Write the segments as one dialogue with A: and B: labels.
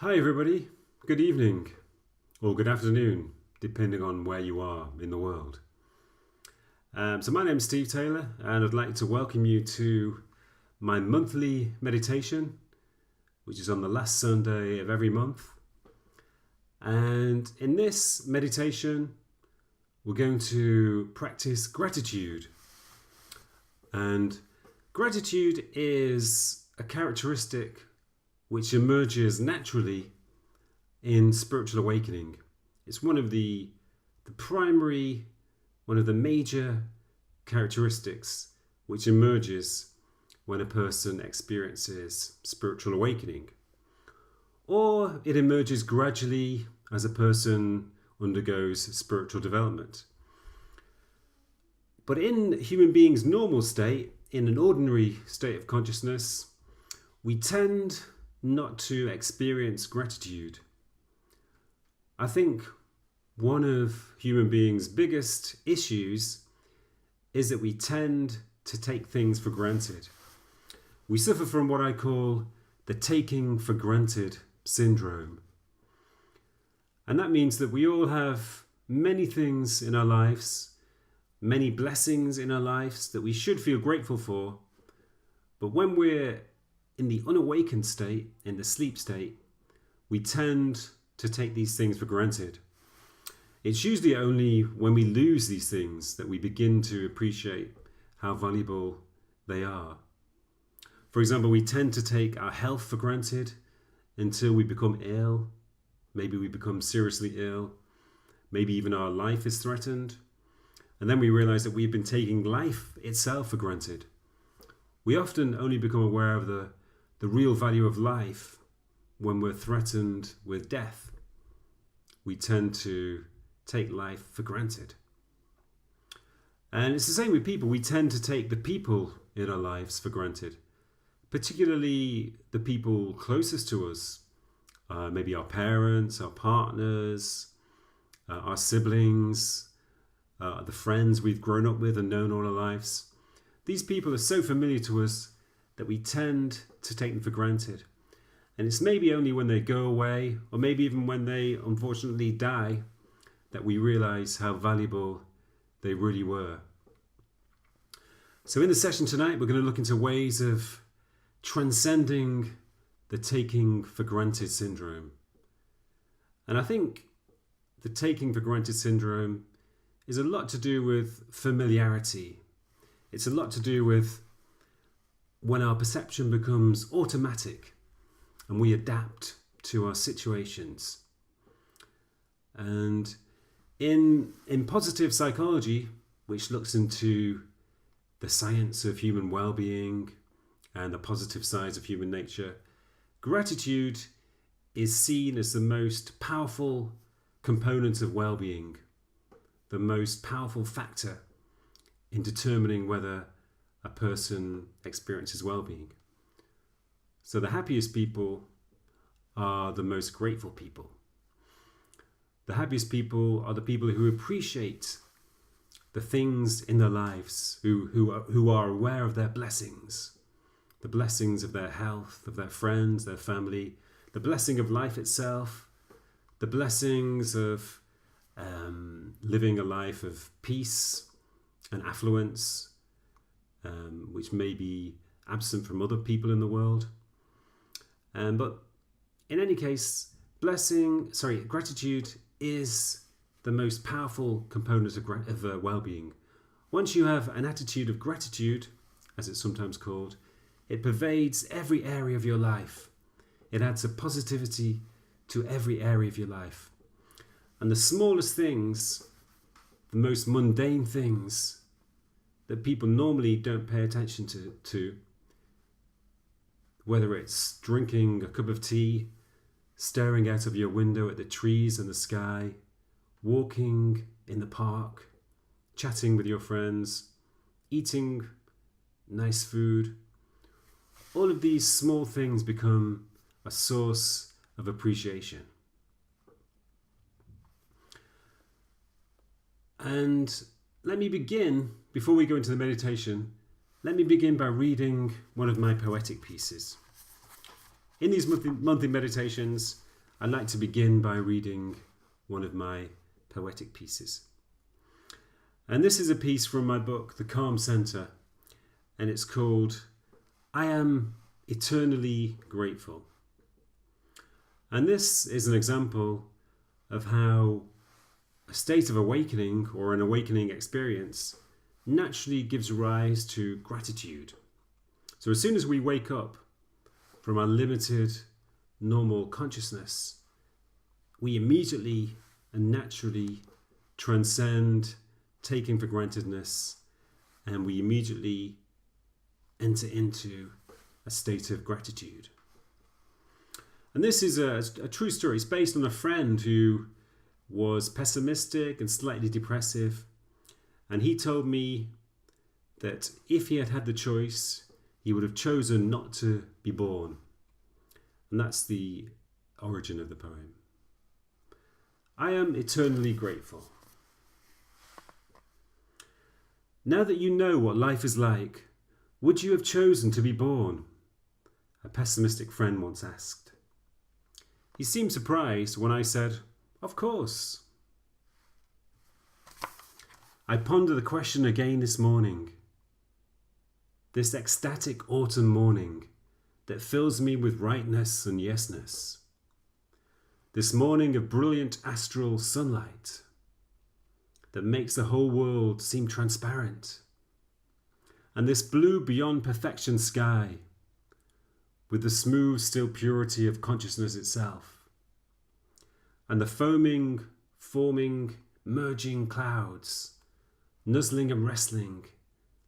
A: Hi everybody, good evening or good afternoon, depending on where you are in the world. So my name is Steve Taylor and I'd like to welcome you to my monthly meditation, which is on the last Sunday of every month. And in this meditation, we're going to practice gratitude. And gratitude is a characteristic which emerges naturally in spiritual awakening. It's one of the major characteristics which emerges when a person experiences spiritual awakening. Or it emerges gradually as a person undergoes spiritual development. But in human beings' normal state, in an ordinary state of consciousness, we tend not to experience gratitude. I think one of human beings' biggest issues is that we tend to take things for granted. We suffer from what I call the taking for granted syndrome. And that means that we all have many things in our lives, many blessings in our lives that we should feel grateful for. But when we're in the unawakened state, in the sleep state, we tend to take these things for granted. It's usually only when we lose these things that we begin to appreciate how valuable they are. For example, we tend to take our health for granted until we become ill. Maybe we become seriously ill. Maybe even our life is threatened. And then we realize that we've been taking life itself for granted. We often only become aware of the real value of life when we're threatened with death. We tend to take life for granted. And it's the same with people. We tend to take the people in our lives for granted, particularly the people closest to us, maybe our parents, our partners, our siblings, the friends we've grown up with and known all our lives. These people are so familiar to us that we tend to take them for granted. And it's maybe only when they go away, or maybe even when they unfortunately die, that we realize how valuable they really were. So in the session tonight, we're going to look into ways of transcending the taking for granted syndrome. And I think the taking for granted syndrome is a lot to do with familiarity. It's a lot to do with when our perception becomes automatic and we adapt to our situations. And in positive psychology, which looks into the science of human well-being and the positive sides of human nature, gratitude is seen as the most powerful component of well-being, the most powerful factor in determining whether a person experiences well-being. So the happiest people are the most grateful people. The happiest people are the people who appreciate the things in their lives, who are aware of their blessings, the blessings of their health, of their friends, their family, the blessing of life itself, the blessings of living a life of peace and affluence, which may be absent from other people in the world. But in any case, gratitude is the most powerful component of well-being. Once you have an attitude of gratitude, as it's sometimes called, it pervades every area of your life. It adds a positivity to every area of your life. And the smallest things, the most mundane things that people normally don't pay attention to, whether it's drinking a cup of tea, staring out of your window at the trees and the sky, walking in the park, chatting with your friends, eating nice food, all of these small things become a source of appreciation. And let me begin, before we go into the meditation, let me begin by reading one of my poetic pieces. In these monthly meditations, I'd like to begin by reading one of my poetic pieces. And this is a piece from my book, The Calm Centre, and it's called I Am Eternally Grateful. And this is an example of how a state of awakening or an awakening experience naturally gives rise to gratitude. So as soon as we wake up from our limited normal consciousness, we immediately and naturally transcend taking for grantedness, and we immediately enter into a state of gratitude. And this is a true story. It's based on a friend who was pessimistic and slightly depressive, and he told me that if he had had the choice, he would have chosen not to be born. And that's the origin of the poem. I am eternally grateful. Now that you know what life is like, would you have chosen to be born? A pessimistic friend once asked. He seemed surprised when I said, of course. I ponder the question again this morning. This ecstatic autumn morning that fills me with rightness and yesness. This morning of brilliant astral sunlight that makes the whole world seem transparent. And this blue beyond perfection sky with the smooth still purity of consciousness itself. And the foaming, forming, merging clouds, nuzzling and wrestling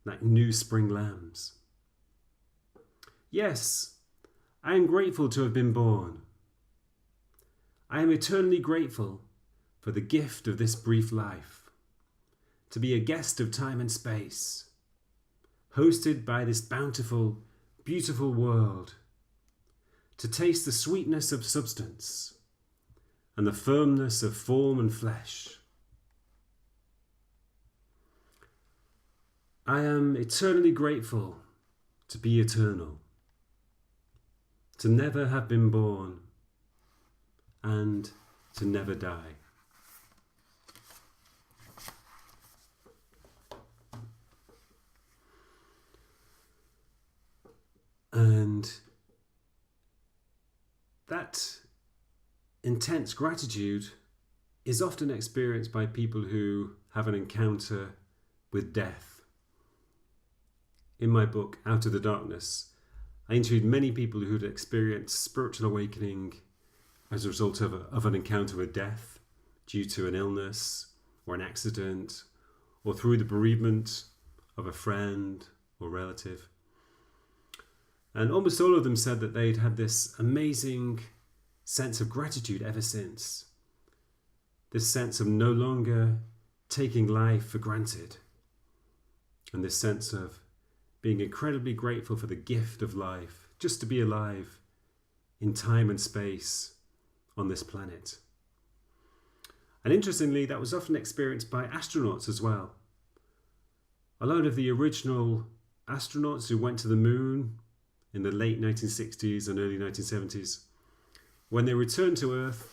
A: like new spring lambs. Yes, I am grateful to have been born. I am eternally grateful for the gift of this brief life, to be a guest of time and space, hosted by this bountiful, beautiful world, to taste the sweetness of substance and the firmness of form and flesh. I am eternally grateful to be eternal, to never have been born, and to never die. And that intense gratitude is often experienced by people who have an encounter with death. In my book, Out of the Darkness, I interviewed many people who had experienced spiritual awakening as a result of an encounter with death due to an illness or an accident or through the bereavement of a friend or relative. And almost all of them said that they'd had this amazing sense of gratitude ever since. This sense of no longer taking life for granted. And this sense of being incredibly grateful for the gift of life, just to be alive in time and space on this planet. And interestingly, that was often experienced by astronauts as well. A lot of the original astronauts who went to the moon in the late 1960s and early 1970s, when they returned to Earth,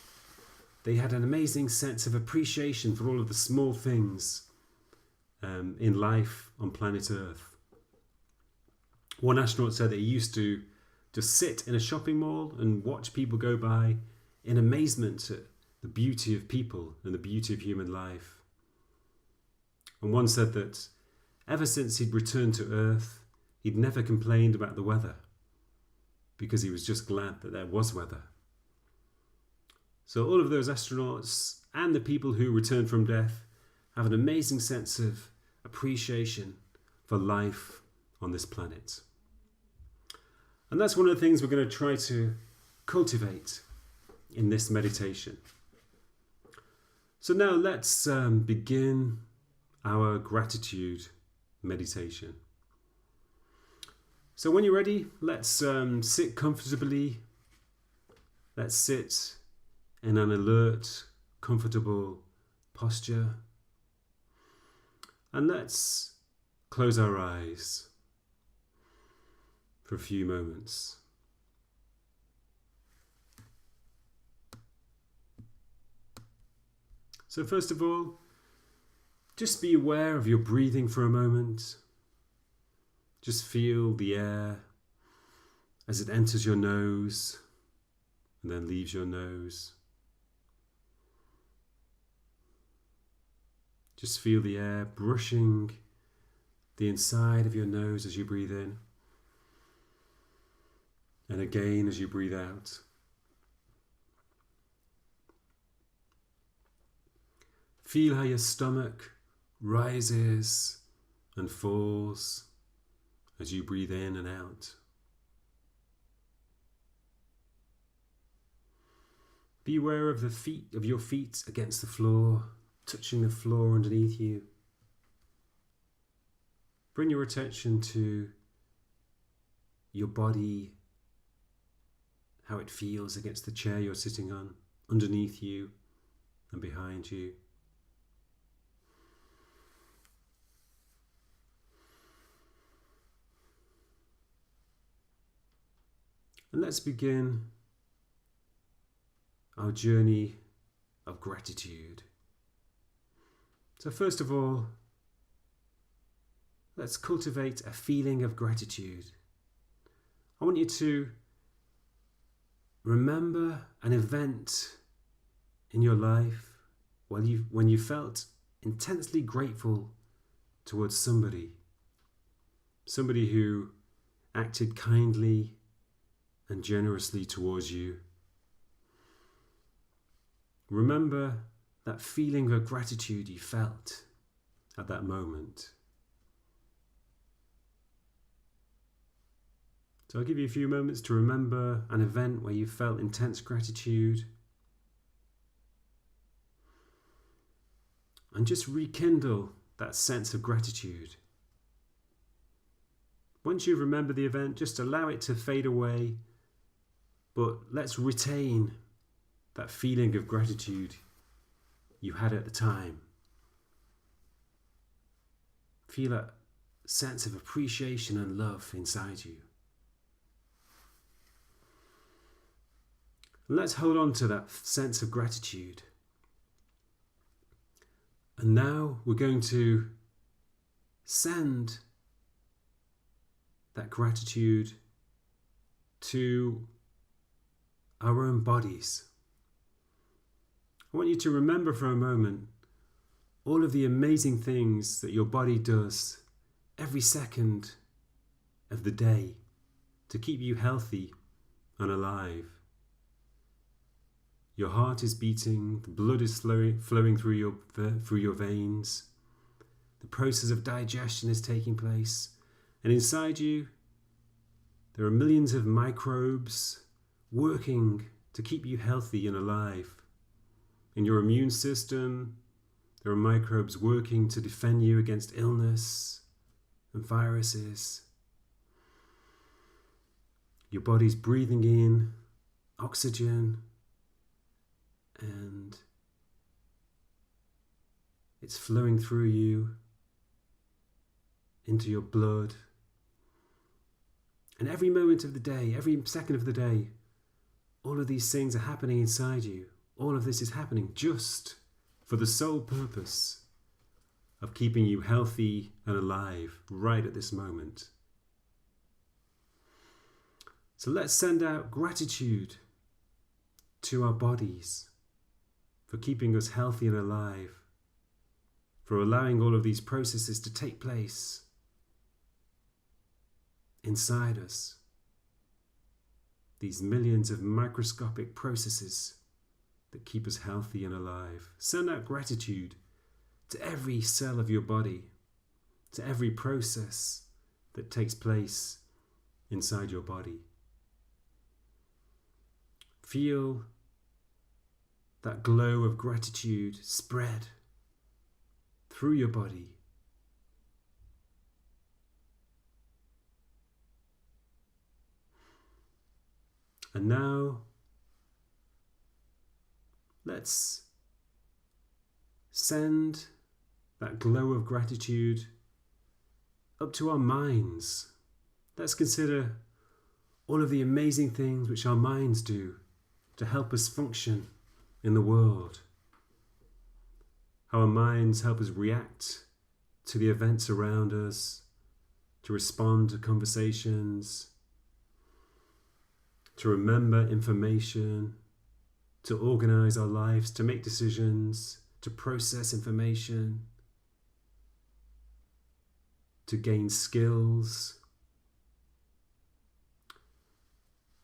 A: they had an amazing sense of appreciation for all of the small things in life on planet Earth. One astronaut said that he used to just sit in a shopping mall and watch people go by in amazement at the beauty of people and the beauty of human life. And one said that ever since he'd returned to Earth, he'd never complained about the weather because he was just glad that there was weather. So all of those astronauts and the people who return from death have an amazing sense of appreciation for life on this planet. And that's one of the things we're going to try to cultivate in this meditation. So now let's begin our gratitude meditation. So when you're ready, let's sit comfortably. Let's sit in an alert, comfortable posture. And let's close our eyes for a few moments. So first of all, just be aware of your breathing for a moment. Just feel the air as it enters your nose and then leaves your nose. Just feel the air brushing the inside of your nose as you breathe in. And again as you breathe out. Feel how your stomach rises and falls as you breathe in and out. Be aware of your feet against the floor, touching the floor underneath you. Bring your attention to your body, how it feels against the chair you're sitting on, underneath you and behind you. And let's begin our journey of gratitude. So first of all, let's cultivate a feeling of gratitude. I want you to remember an event in your life when you felt intensely grateful towards somebody who acted kindly and generously towards you. Remember that feeling of gratitude you felt at that moment. So I'll give you a few moments to remember an event where you felt intense gratitude. And just rekindle that sense of gratitude. Once you remember the event, just allow it to fade away, but let's retain that feeling of gratitude you had at the time. Feel a sense of appreciation and love inside you. Let's hold on to that sense of gratitude. And now we're going to send that gratitude to our own bodies. I want you to remember for a moment all of the amazing things that your body does every second of the day to keep you healthy and alive. Your heart is beating, the blood is flowing through your veins. The process of digestion is taking place. And inside you, there are millions of microbes working to keep you healthy and alive. In your immune system, there are microbes working to defend you against illness and viruses. Your body's breathing in oxygen and it's flowing through you into your blood. And every moment of the day, every second of the day, all of these things are happening inside you. All of this is happening just for the sole purpose of keeping you healthy and alive right at this moment. So let's send out gratitude to our bodies for keeping us healthy and alive, for allowing all of these processes to take place inside us. These millions of microscopic processes that keep us healthy and alive. Send out gratitude to every cell of your body, to every process that takes place inside your body. Feel that glow of gratitude spread through your body. And now, let's send that glow of gratitude up to our minds. Let's consider all of the amazing things which our minds do to help us function in the world. how our minds help us react to the events around us, to respond to conversations, to remember information, to organize our lives, to make decisions, to process information, to gain skills.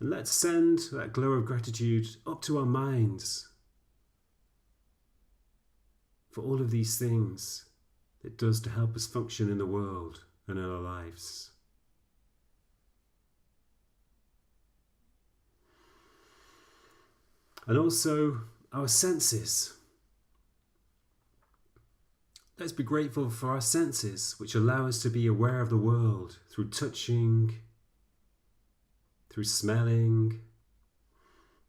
A: And let's send that glow of gratitude up to our minds for all of these things it does to help us function in the world and in our lives. And also our senses. Let's be grateful for our senses, which allow us to be aware of the world through touching, through smelling,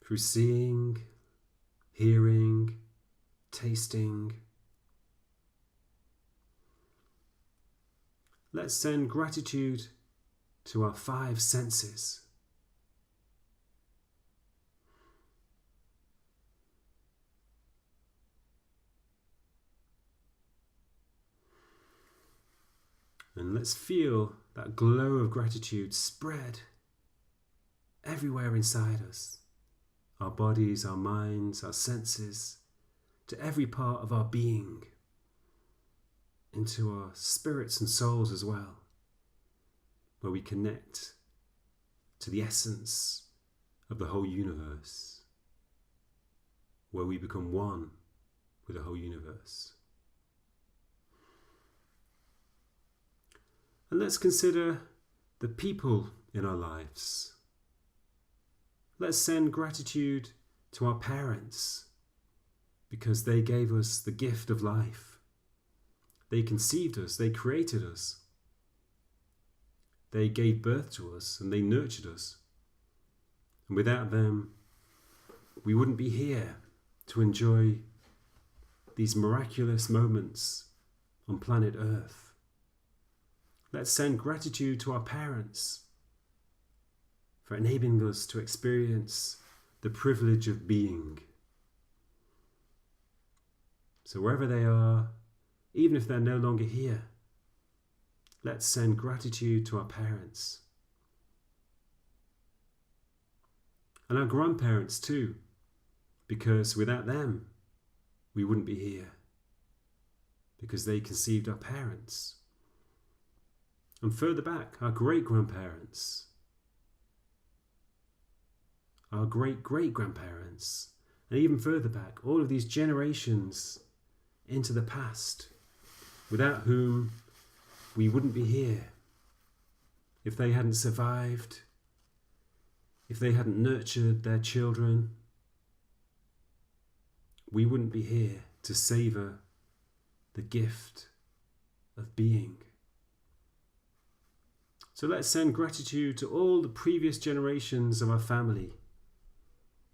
A: through seeing, hearing, tasting. Let's send gratitude to our 5 senses. And let's feel that glow of gratitude spread everywhere inside us. Our bodies, our minds, our senses, to every part of our being, into our spirits and souls as well, where we connect to the essence of the whole universe, where we become one with the whole universe. And let's consider the people in our lives. Let's send gratitude to our parents because they gave us the gift of life. They conceived us, they created us. They gave birth to us and they nurtured us. And without them, we wouldn't be here to enjoy these miraculous moments on planet Earth. Let's send gratitude to our parents for enabling us to experience the privilege of being. So wherever they are, even if they're no longer here, let's send gratitude to our parents. And our grandparents too, because without them, we wouldn't be here, because they conceived our parents. And further back, our great-grandparents, our great-great-grandparents, and even further back, all of these generations into the past, without whom we wouldn't be here. If they hadn't survived, if they hadn't nurtured their children, we wouldn't be here to savor the gift of being. So let's send gratitude to all the previous generations of our family,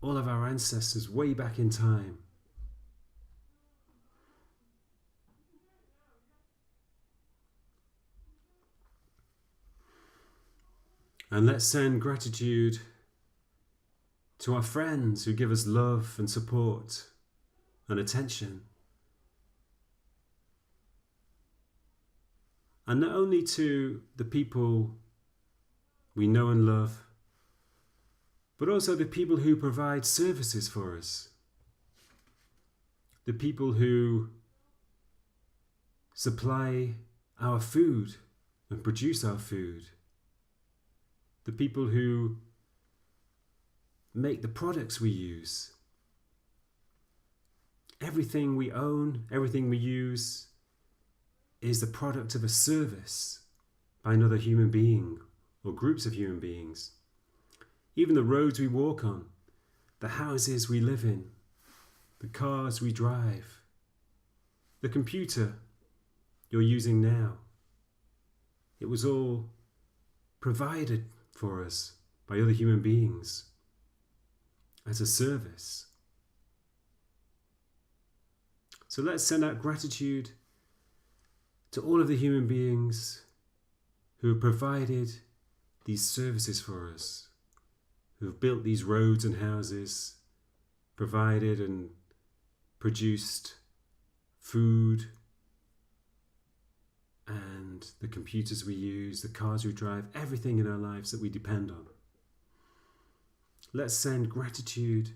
A: all of our ancestors way back in time. And let's send gratitude to our friends who give us love and support and attention. And not only to the people we know and love, but also the people who provide services for us. The people who supply our food and produce our food. The people who make the products we use. Everything we own, everything we use, is the product of a service by another human being or groups of human beings. Even the roads we walk on, the houses we live in, the cars we drive, the computer you're using now, it was all provided for us by other human beings as a service. So let's send out gratitude to all of the human beings who have provided these services for us, who have built these roads and houses, provided and produced food, and the computers we use, the cars we drive, everything in our lives that we depend on. Let's send gratitude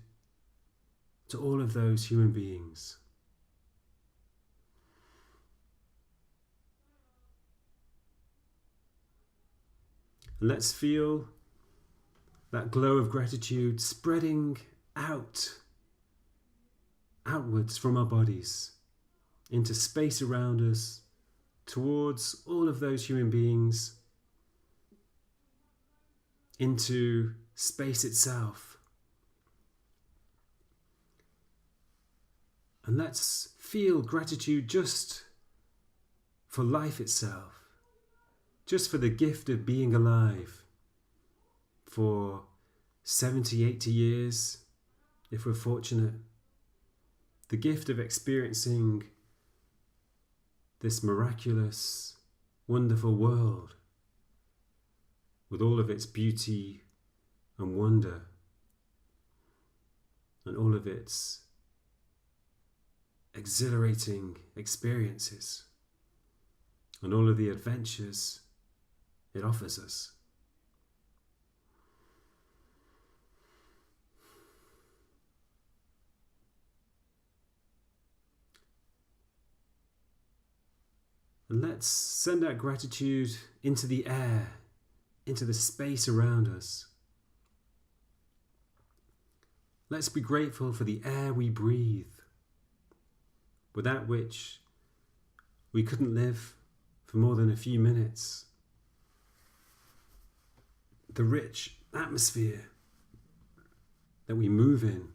A: to all of those human beings. And let's feel that glow of gratitude spreading outwards from our bodies into space around us, towards all of those human beings, into space itself. And let's feel gratitude just for life itself, just for the gift of being alive for 70, 80 years, if we're fortunate. The gift of experiencing this miraculous, wonderful world with all of its beauty and wonder and all of its exhilarating experiences and all of the adventures it offers us. And let's send out gratitude into the air, into the space around us. Let's be grateful for the air we breathe, without which we couldn't live for more than a few minutes. The rich atmosphere that we move in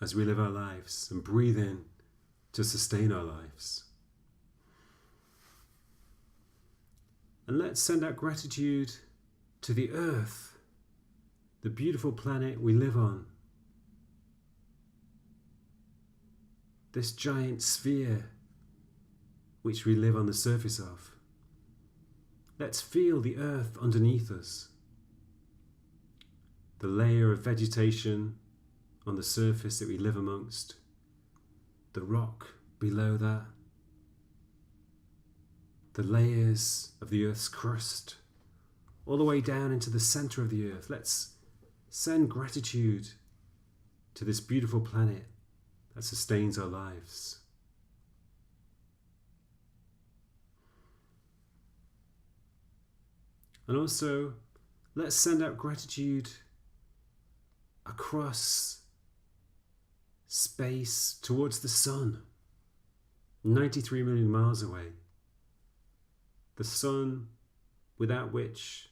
A: as we live our lives and breathe in to sustain our lives. And let's send out gratitude to the earth, the beautiful planet we live on. This giant sphere which we live on the surface of. Let's feel the earth underneath us. The layer of vegetation on the surface that we live amongst. The rock below that. The layers of the earth's crust, all the way down into the center of the earth. Let's send gratitude to this beautiful planet that sustains our lives. And also, let's send out gratitude across space towards the sun, 93 million miles away. The sun without which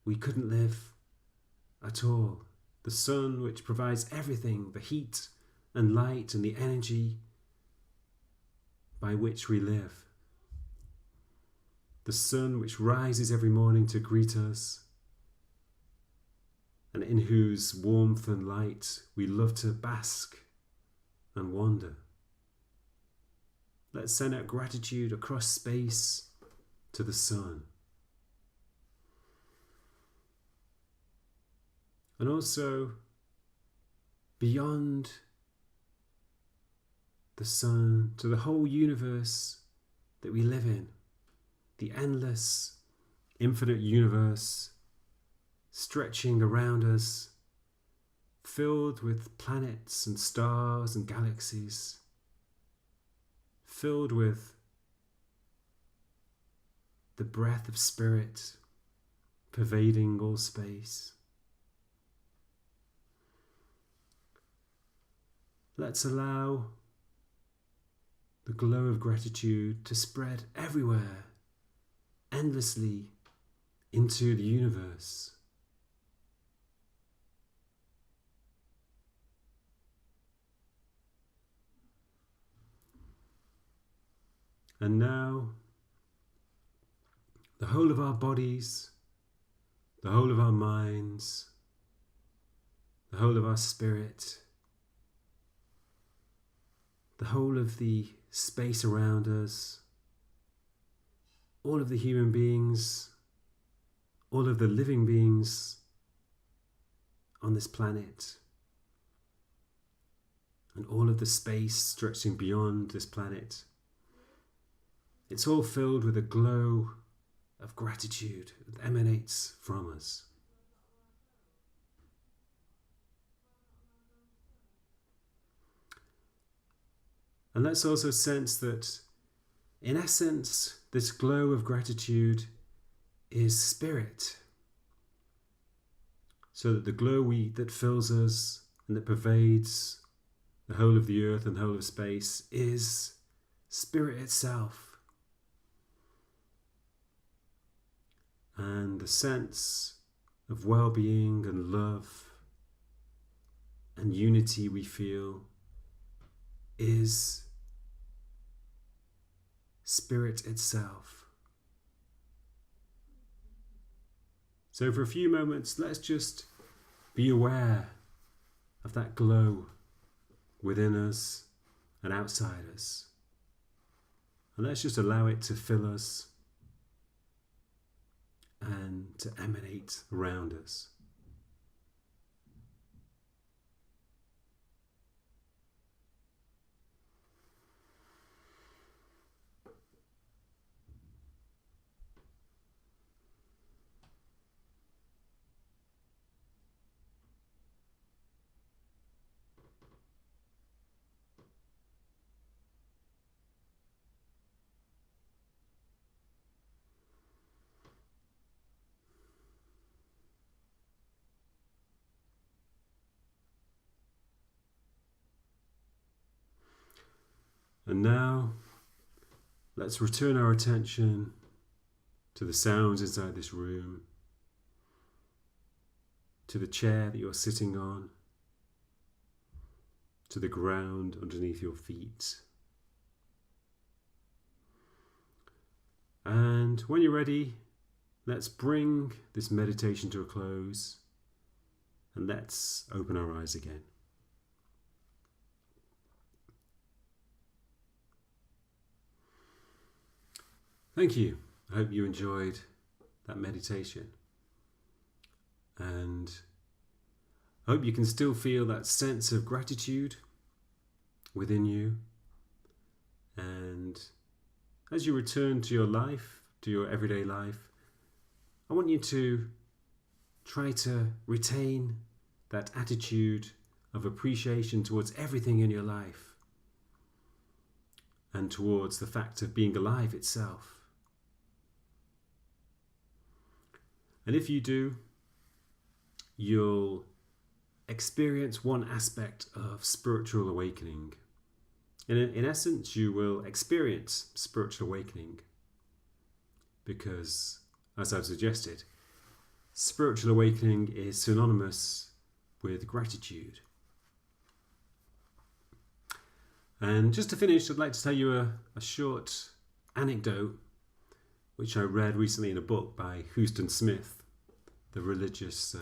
A: we couldn't live at all. The sun which provides everything, the heat and light and the energy by which we live. The sun which rises every morning to greet us and in whose warmth and light we love to bask and wander. Let's send out gratitude across space to the sun. And also beyond the sun to the whole universe that we live in, the endless, infinite universe stretching around us, filled with planets and stars and galaxies, filled with the breath of spirit pervading all space. Let's allow the glow of gratitude to spread everywhere, endlessly into the universe. And now, the whole of our bodies, the whole of our minds, the whole of our spirit, the whole of the space around us, all of the human beings, all of the living beings on this planet. and all of the space stretching beyond this planet. It's all filled with a glow of gratitude that emanates from us. And let's also sense that, in essence, this glow of gratitude is spirit. So that the glow that fills us and that pervades the whole of the earth and the whole of space is spirit itself. And the sense of well-being and love and unity we feel is spirit itself. So for a few moments, let's just be aware of that glow within us and outside us. And let's just allow it to fill us and to emanate around us. And now, let's return our attention to the sounds inside this room, to the chair that you're sitting on, to the ground underneath your feet. And when you're ready, let's bring this meditation to a close and let's open our eyes again. Thank you. I hope you enjoyed that meditation. And I hope you can still feel that sense of gratitude within you. And as you return to your life, to your everyday life, I want you to try to retain that attitude of appreciation towards everything in your life and towards the fact of being alive itself. And if you do, you'll experience one aspect of spiritual awakening. In essence, you will experience spiritual awakening because, as I've suggested, spiritual awakening is synonymous with gratitude. And just to finish, I'd like to tell you a short anecdote which I read recently in a book by Houston Smith, the religious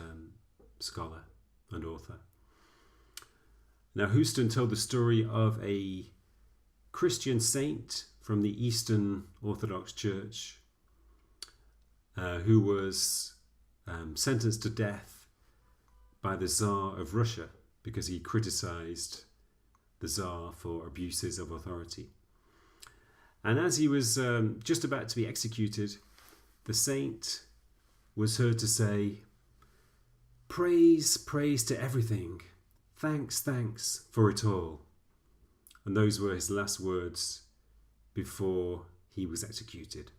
A: scholar and author. Now, Houston told the story of a Christian saint from the Eastern Orthodox Church who was sentenced to death by the Tsar of Russia because he criticized the Tsar for abuses of authority. And as he was just about to be executed, the saint was heard to say, "Praise, praise to everything. Thanks, thanks for it all." And those were his last words before he was executed.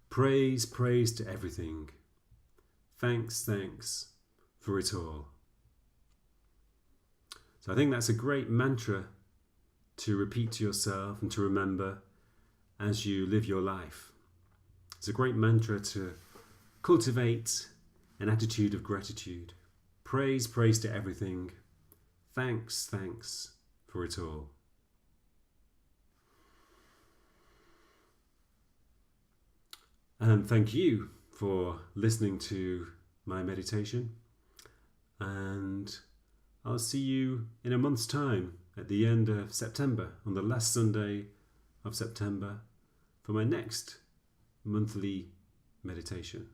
A: Praise, praise to everything. Thanks, thanks for it all. So I think that's a great mantra to repeat to yourself and to remember as you live your life. It's a great mantra to cultivate an attitude of gratitude. Praise, praise to everything. Thanks, thanks for it all. And thank you for listening to my meditation. And I'll see you in a month's time at the end of September, on the last Sunday of September, for my next monthly meditation.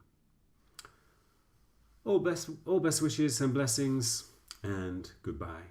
A: All best wishes and blessings, and goodbye.